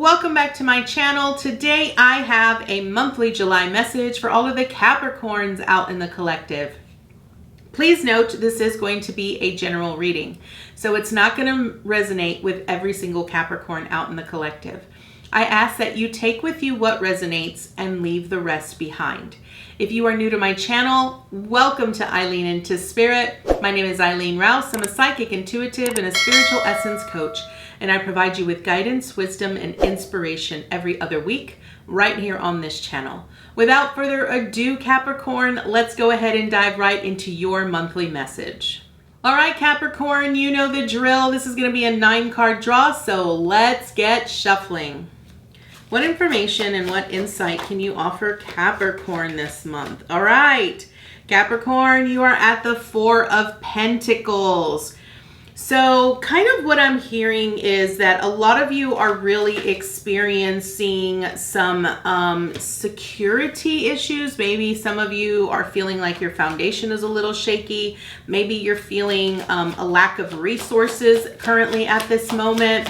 welcome back to my channel. Today I have a monthly July message for all of the Capricorns out in the collective. Please note this is going to be a general reading, so it's not going to resonate with every single Capricorn out in the collective. I ask that you take with you what resonates and leave the rest behind. If you are new to my channel, welcome to Eileen Into Spirit. My name is Eileen Rouse. I'm a psychic, intuitive, and a spiritual essence coach, and I provide you with guidance, wisdom, and inspiration every other week right here on this channel. Without further ado, Capricorn, let's go ahead and dive right into your monthly message. All right, Capricorn, you know the drill. This is going to be a 9-card draw, so let's get shuffling. What information and what insight can you offer Capricorn this month? All right, Capricorn, you are at the 4 of Pentacles. So kind of what I'm hearing is that a lot of you are really experiencing some security issues. Maybe some of you are feeling like your foundation is a little shaky. Maybe you're feeling a lack of resources currently at this moment.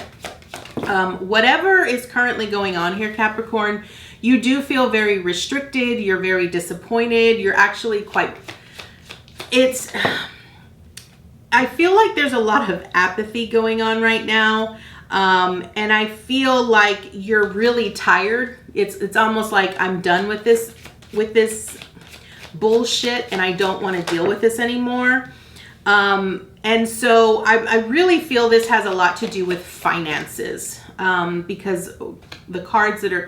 Whatever is currently going on here, Capricorn, you do feel very restricted. You're very disappointed. You're actually I feel like there's a lot of apathy going on right now. And I feel like you're really tired. It's almost like I'm done with this bullshit and I don't want to deal with this anymore. And so I really feel this has a lot to do with finances, because the cards that are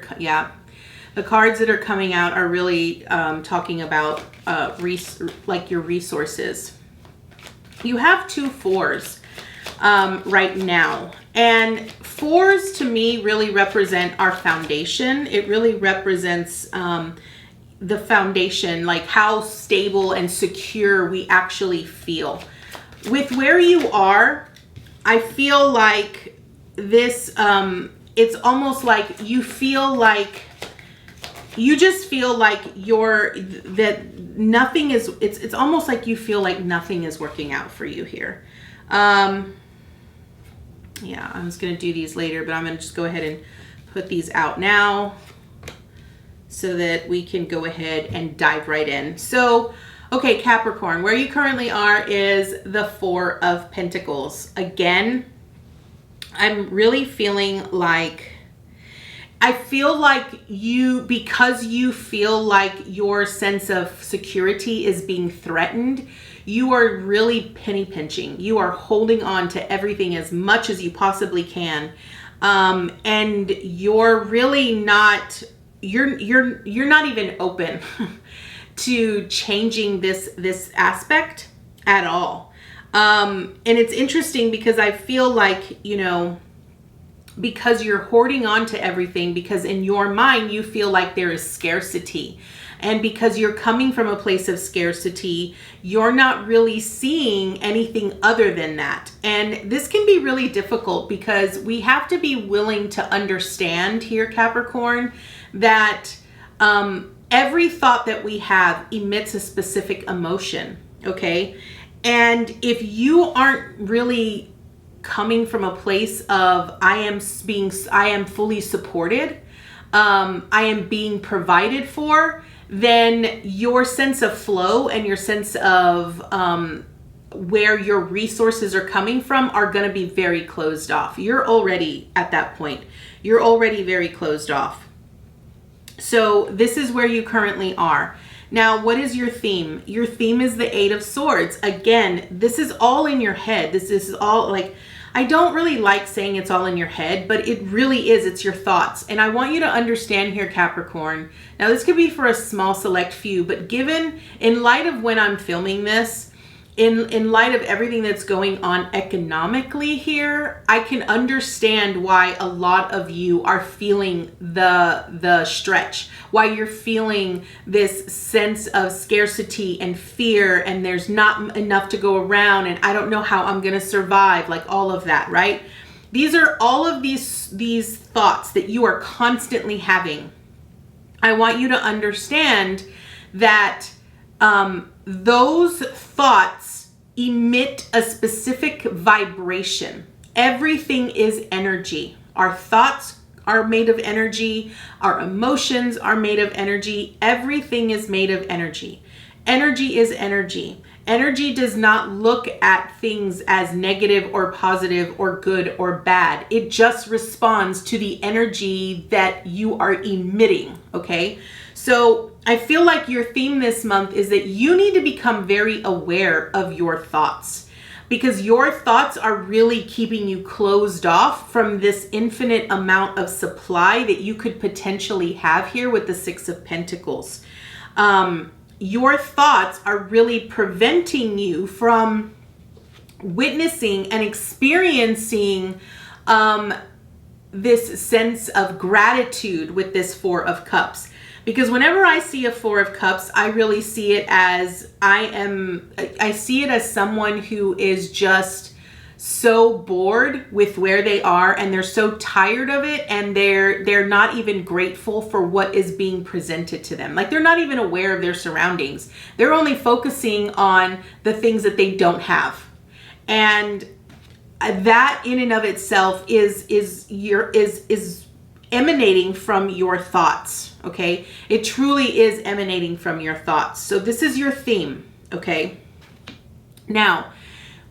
coming out are really talking about like your resources. You have 2 4s right now, and 4s to me really represent our foundation. It really represents the foundation, like how stable and secure we actually feel. With where you are, I feel like this, it's almost like you feel like, you just feel like nothing is, it's almost like you feel like nothing is working out for you here. Yeah, I was going to do these later, but I'm going to just go ahead and put these out now so that we can go ahead and dive right in. So, okay, Capricorn, where you currently are is the 4 of Pentacles. Again, I'm really feeling like, I feel like because you feel like your sense of security is being threatened, you are really penny pinching. You are holding on to everything as much as you possibly can. And you're really not, you're not even open to changing this aspect at all. And it's interesting because I feel like, because you're hoarding on to everything, because in your mind you feel like there is scarcity, and because you're coming from a place of scarcity, you're not really seeing anything other than that. And this can be really difficult because we have to be willing to understand here, Capricorn, that every thought that we have emits a specific emotion, okay? And if you aren't really coming from a place of I am fully supported, I am being provided for, then your sense of flow and your sense of where your resources are coming from are going to be very closed off. You're already at that point. You're already very closed off. So this is where you currently are. Now, what is your theme? Your theme is the 8 of Swords. Again, this is all in your head. This is all like, I don't really like saying it's all in your head, but it really is. It's your thoughts. And I want you to understand here, Capricorn. Now, this could be for a small select few, but given, in light of when I'm filming this, in light of everything that's going on economically here, I can understand why a lot of you are feeling the stretch, why you're feeling this sense of scarcity and fear, and there's not enough to go around, and I don't know how I'm going to survive, like all of that, right? These are all of these thoughts that you are constantly having. I want you to understand that those thoughts emit a specific vibration. Everything is energy. Our thoughts are made of energy. Our emotions are made of energy. Everything is made of energy. Energy is energy. Energy does not look at things as negative or positive or good or bad. It just responds to the energy that you are emitting, okay? So I feel like your theme this month is that you need to become very aware of your thoughts, because your thoughts are really keeping you closed off from this infinite amount of supply that you could potentially have here with the Six of Pentacles. Your thoughts are really preventing you from witnessing and experiencing this sense of gratitude with this Four of Cups. Because whenever I see a Four of Cups, I really see it as I see it as someone who is just so bored with where they are, and they're so tired of it, and they're not even grateful for what is being presented to them. Like, they're not even aware of their surroundings. They're only focusing on the things that they don't have. And that in and of itself is emanating from your thoughts, okay? It truly is emanating from your thoughts. So this is your theme, okay? Now,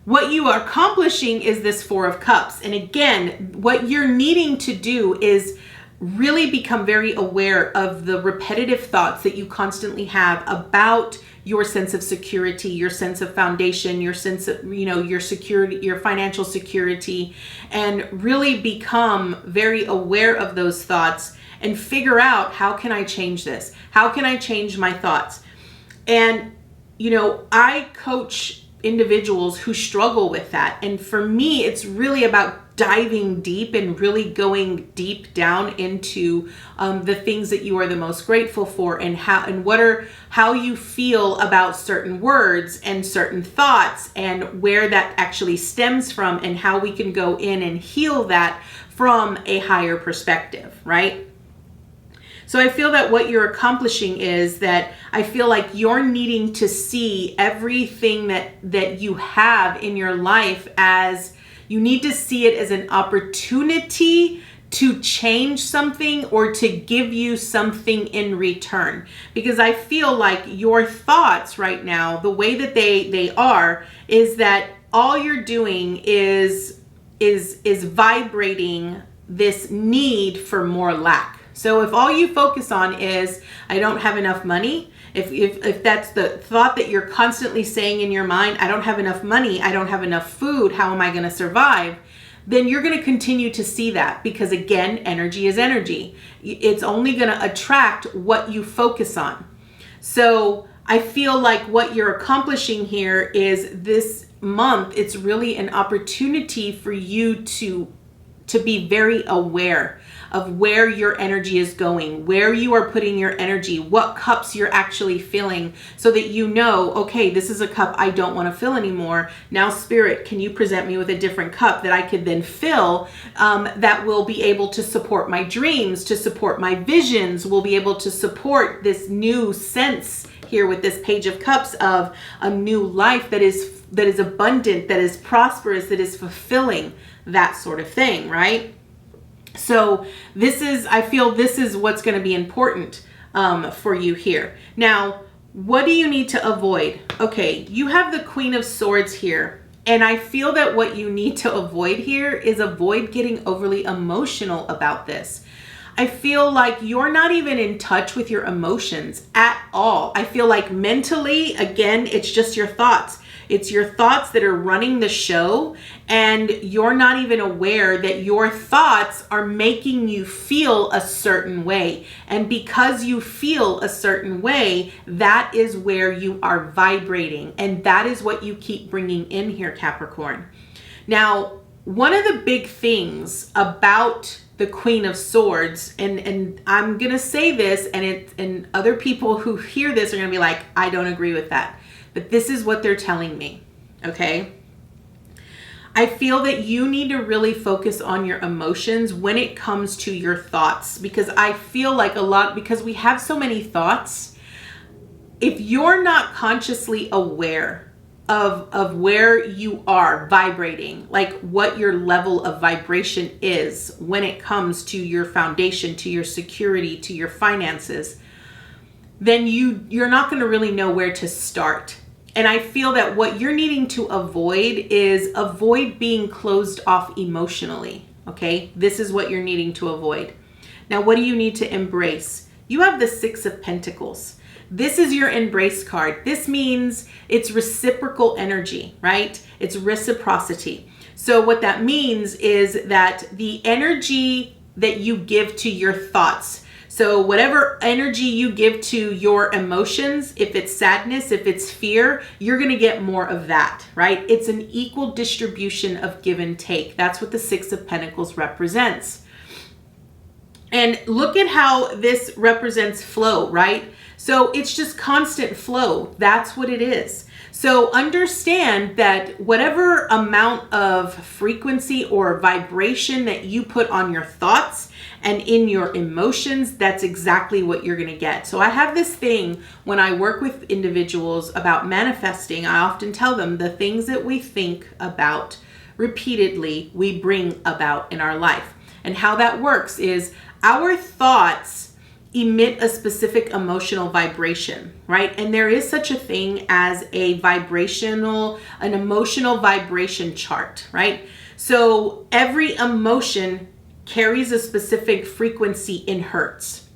what you are accomplishing is this Four of Cups. And again, what you're needing to do is really become very aware of the repetitive thoughts that you constantly have about your sense of security, your sense of foundation, your sense of, your security, your financial security, and really become very aware of those thoughts and figure out, how can I change this? How can I change my thoughts? And, I coach individuals who struggle with that. And for me, it's really about diving deep and really going deep down into the things that you are the most grateful for, and how you feel about certain words and certain thoughts, and where that actually stems from, and how we can go in and heal that from a higher perspective, right? So I feel that what you're accomplishing is that I feel like you're needing to see everything that you have in your life as, you need to see it as an opportunity to change something or to give you something in return. Because I feel like your thoughts right now, the way that they are, is that all you're doing is vibrating this need for more lack. So if all you focus on is, I don't have enough money, if that's the thought that you're constantly saying in your mind, I don't have enough money, I don't have enough food, how am I going to survive? Then you're going to continue to see that, because again, energy is energy. It's only going to attract what you focus on. So I feel like what you're accomplishing here is, this month, it's really an opportunity for you to be very aware of where your energy is going, where you are putting your energy, what cups you're actually filling, so that okay, this is a cup I don't want to fill anymore. Now, Spirit, can you present me with a different cup that I could then fill, that will be able to support my dreams, to support my visions, will be able to support this new sense here with this Page of Cups of a new life that is abundant, that is prosperous, that is fulfilling, that sort of thing, right? So I feel this is what's going to be important for you here. Now, what do you need to avoid? Okay, you have the Queen of Swords here. And I feel that what you need to avoid here is avoid getting overly emotional about this. I feel like you're not even in touch with your emotions at all. I feel like mentally, again, it's just your thoughts. It's your thoughts that are running the show, and you're not even aware that your thoughts are making you feel a certain way. And because you feel a certain way, that is where you are vibrating. And that is what you keep bringing in here, Capricorn. Now, one of the big things about the Queen of Swords, and I'm going to say this, and other people who hear this are going to be like, I don't agree with that. But this is what they're telling me, okay? I feel that you need to really focus on your emotions when it comes to your thoughts, because I feel like because we have so many thoughts, if you're not consciously aware of where you are vibrating, like what your level of vibration is when it comes to your foundation, to your security, to your finances, then you're not going to really know where to start. And I feel that what you're needing to avoid is avoid being closed off emotionally. Okay, this is what you're needing to avoid. Now, what do you need to embrace? You have the Six of Pentacles. This is your embrace card. This means it's reciprocal energy, right? It's reciprocity. So what that means is that the energy that you give to your thoughts, so whatever energy you give to your emotions, if it's sadness, if it's fear, you're going to get more of that, right? It's an equal distribution of give and take. That's what the Six of Pentacles represents. And look at how this represents flow, right? So it's just constant flow. That's what it is. So understand that whatever amount of frequency or vibration that you put on your thoughts and in your emotions, that's exactly what you're going to get. So I have this thing when I work with individuals about manifesting. I often tell them the things that we think about repeatedly, we bring about in our life. And how that works is our thoughts emit a specific emotional vibration, right? And there is such a thing as an emotional vibration chart, right? So every emotion carries a specific frequency in hertz.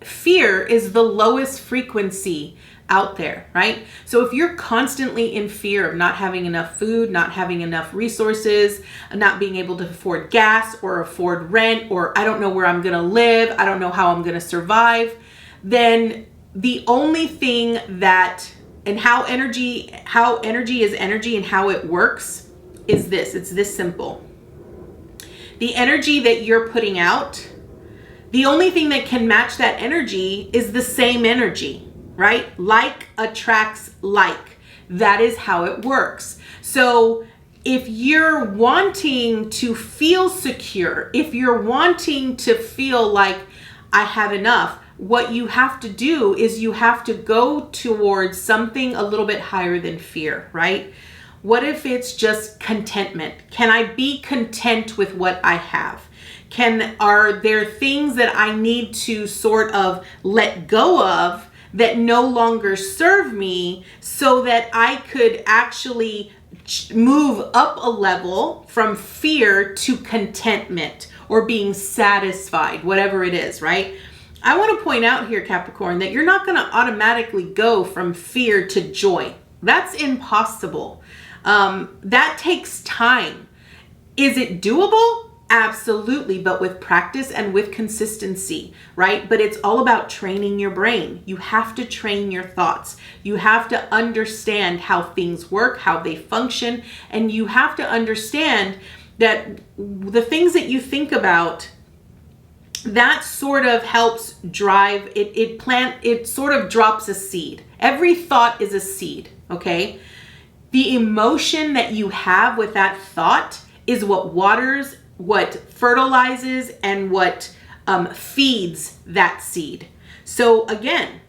Fear is the lowest frequency out there, right? So if you're constantly in fear of not having enough food, not having enough resources, not being able to afford gas or afford rent, or I don't know where I'm going to live, I don't know how I'm going to survive, then the only thing that, and how energy is energy and how it works is this. It's this simple. The energy that you're putting out, the only thing that can match that energy is the same energy. Right? Like attracts like. That is how it works. So if you're wanting to feel secure, if you're wanting to feel like I have enough, what you have to do is you have to go towards something a little bit higher than fear, right? What if it's just contentment? Can I be content with what I have? Are there things that I need to sort of let go of that no longer serve me so that I could actually move up a level from fear to contentment or being satisfied, whatever it is, right? I want to point out here, Capricorn, that you're not going to automatically go from fear to joy. That's impossible. That takes time. Is it doable? Absolutely, but with practice and with consistency, right? But it's all about training your brain. You have to train your thoughts. You have to understand how things work, how they function, and you have to understand that the things that you think about, that sort of helps drive it. It sort of drops a seed. Every thought is a seed, okay? The emotion that you have with that thought is what waters, what fertilizes, and what feeds that seed. So again,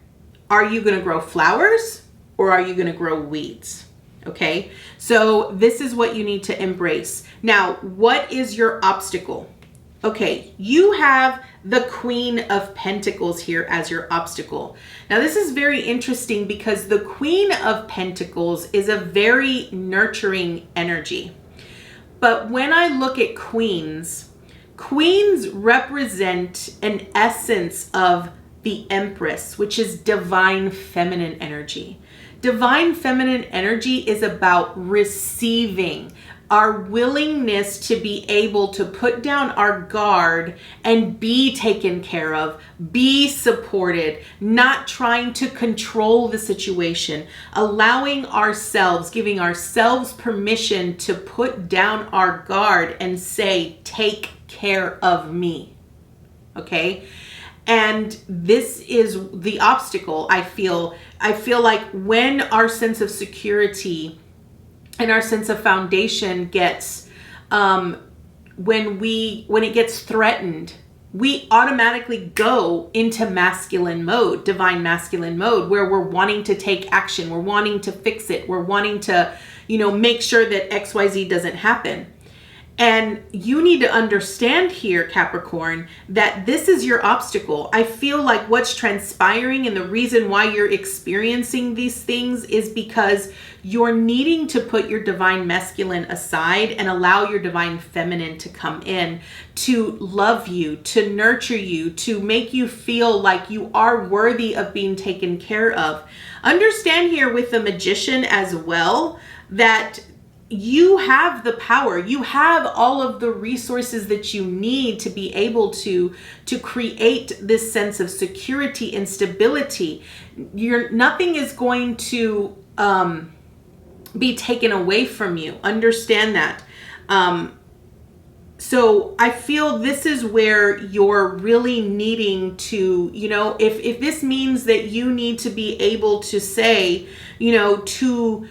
are you going to grow flowers or are you going to grow weeds? Okay, so this is what you need to embrace. Now, what is your obstacle? Okay, you have the Queen of Pentacles here as your obstacle. Now, this is very interesting because the Queen of Pentacles is a very nurturing energy. But when I look at queens represent an essence of the Empress, which is divine feminine energy. Divine feminine energy is about receiving, our willingness to be able to put down our guard and be taken care of, be supported, not trying to control the situation, allowing ourselves, giving ourselves permission to put down our guard and say, take care of me. Okay? And this is the obstacle. I feel like when our sense of security and our sense of foundation gets, when it gets threatened, we automatically go into masculine mode, divine masculine mode, where we're wanting to take action. We're wanting to fix it. We're wanting to, make sure that XYZ doesn't happen. And you need to understand here, Capricorn, that this is your obstacle. I feel like what's transpiring and the reason why you're experiencing these things is because you're needing to put your divine masculine aside and allow your divine feminine to come in to love you, to nurture you, to make you feel like you are worthy of being taken care of. Understand here with the Magician as well that you have the power. You have all of the resources that you need to be able to create this sense of security and stability. Nothing is going to be taken away from you. Understand that. So I feel this is where you're really needing to, if this means that you need to be able to say, to,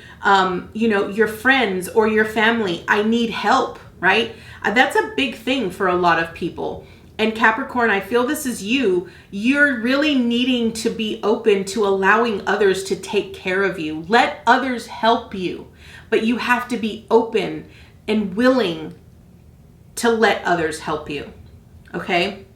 your friends or your family, I need help, right? That's a big thing for a lot of people. And Capricorn, I feel this is you. You're really needing to be open to allowing others to take care of you. Let others help you, but you have to be open and willing to let others help you. Okay.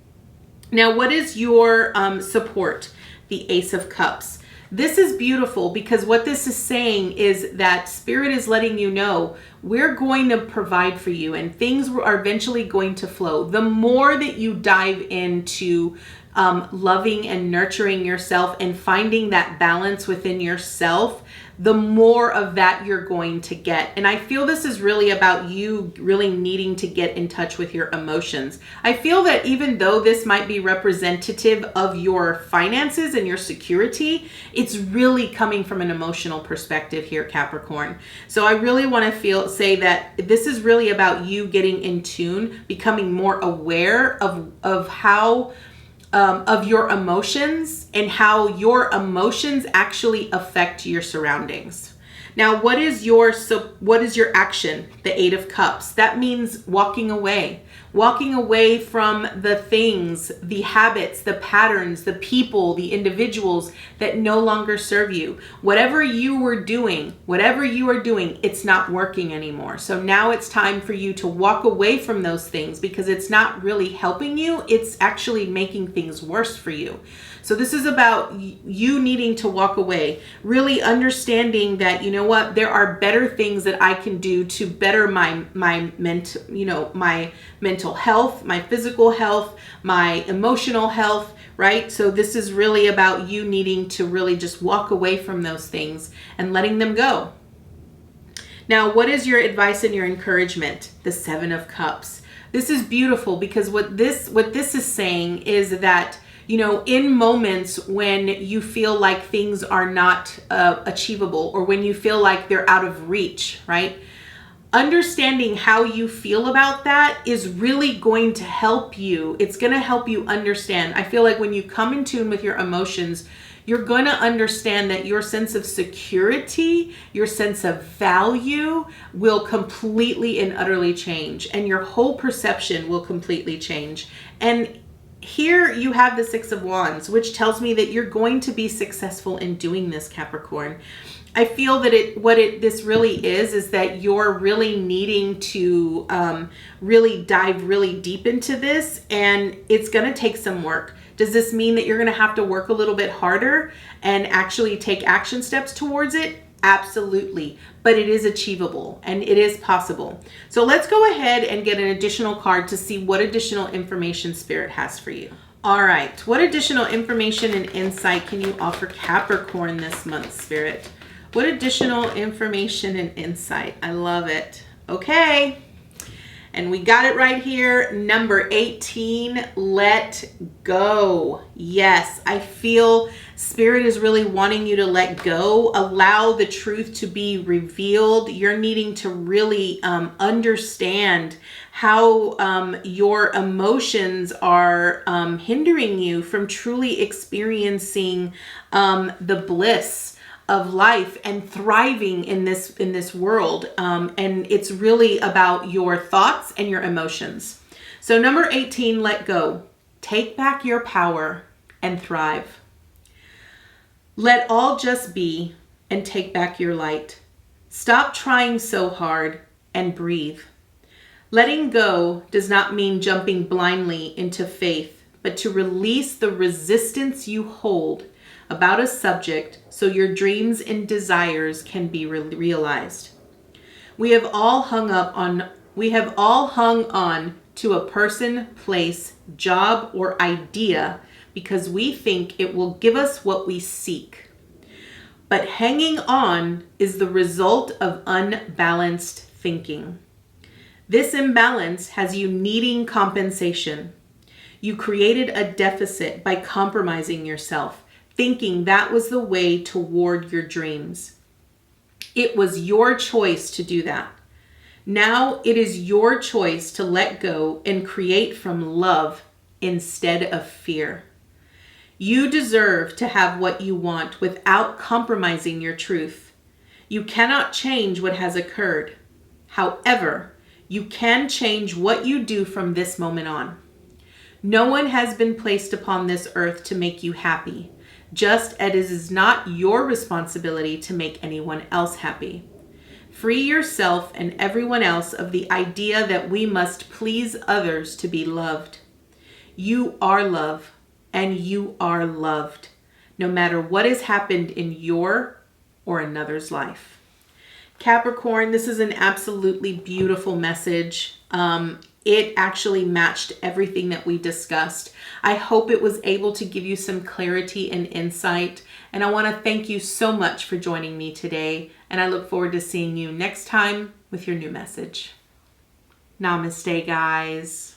Now, what is your support? The Ace of Cups. This is beautiful because what this is saying is that Spirit is letting you know we're going to provide for you and things are eventually going to flow. The more that you dive into loving and nurturing yourself and finding that balance within yourself, the more of that you're going to get. And I feel this is really about you really needing to get in touch with your emotions. I feel that even though this might be representative of your finances and your security, it's really coming from an emotional perspective here, Capricorn. So I really want to say that this is really about you getting in tune, becoming more aware of how of your emotions and how your emotions actually affect your surroundings. Now, what is your action? The Eight of Cups. That means walking away from the things, the habits, the patterns, the people, the individuals that no longer serve you. Whatever you are doing, it's not working anymore. So now it's time for you to walk away from those things because it's not really helping you. It's actually making things worse for you. So this is about you needing to walk away, really understanding that, there are better things that I can do to better my mental health, my physical health, my emotional health, right? So this is really about you needing to really just walk away from those things and letting them go. Now, what is your advice and your encouragement? The Seven of Cups. This is beautiful because what this is saying is that in moments when you feel like things are not achievable or when you feel like they're out of reach, right? Understanding how you feel about that is really going to help you. It's going to help you understand. I feel like when you come in tune with your emotions, you're going to understand that your sense of security, your sense of value will completely and utterly change, and your whole perception will completely change. And here you have the Six of Wands, which tells me that you're going to be successful in doing this, Capricorn. I feel that this really is that you're really needing to really dive really deep into this, and it's going to take some work. Does this mean that you're going to have to work a little bit harder and actually take action steps towards it? Absolutely. But it is achievable and it is possible. So let's go ahead and get an additional card to see what additional information Spirit has for you. All right. What additional information and insight can you offer Capricorn this month, Spirit? What additional information and insight? I love it. Okay. And we got it right here. Number 18, let go. Yes, I feel Spirit is really wanting you to let go. Allow the truth to be revealed. You're needing to really understand how your emotions are hindering you from truly experiencing the bliss of life and thriving in this world. And it's really about your thoughts and your emotions. So number 18, let go. Take back your power and thrive. Let all just be and take back your light. Stop trying so hard and breathe. Letting go does not mean jumping blindly into faith, but to release the resistance you hold about a subject so your dreams and desires can be realized. We have all hung on to a person, place, job, or idea because we think it will give us what we seek. But hanging on is the result of unbalanced thinking. This imbalance has you needing compensation. You created a deficit by compromising yourself, thinking that was the way toward your dreams. It was your choice to do that. Now it is your choice to let go and create from love instead of fear. You deserve to have what you want without compromising your truth. You cannot change what has occurred. However, you can change what you do from this moment on. No one has been placed upon this earth to make you happy, just as it is not your responsibility to make anyone else happy. Free yourself and everyone else of the idea that we must please others to be loved. You are love, and you are loved, no matter what has happened in your or another's life. Capricorn, this is an absolutely beautiful message. It actually matched everything that we discussed. I hope it was able to give you some clarity and insight. And I want to thank you so much for joining me today. And I look forward to seeing you next time with your new message. Namaste, guys.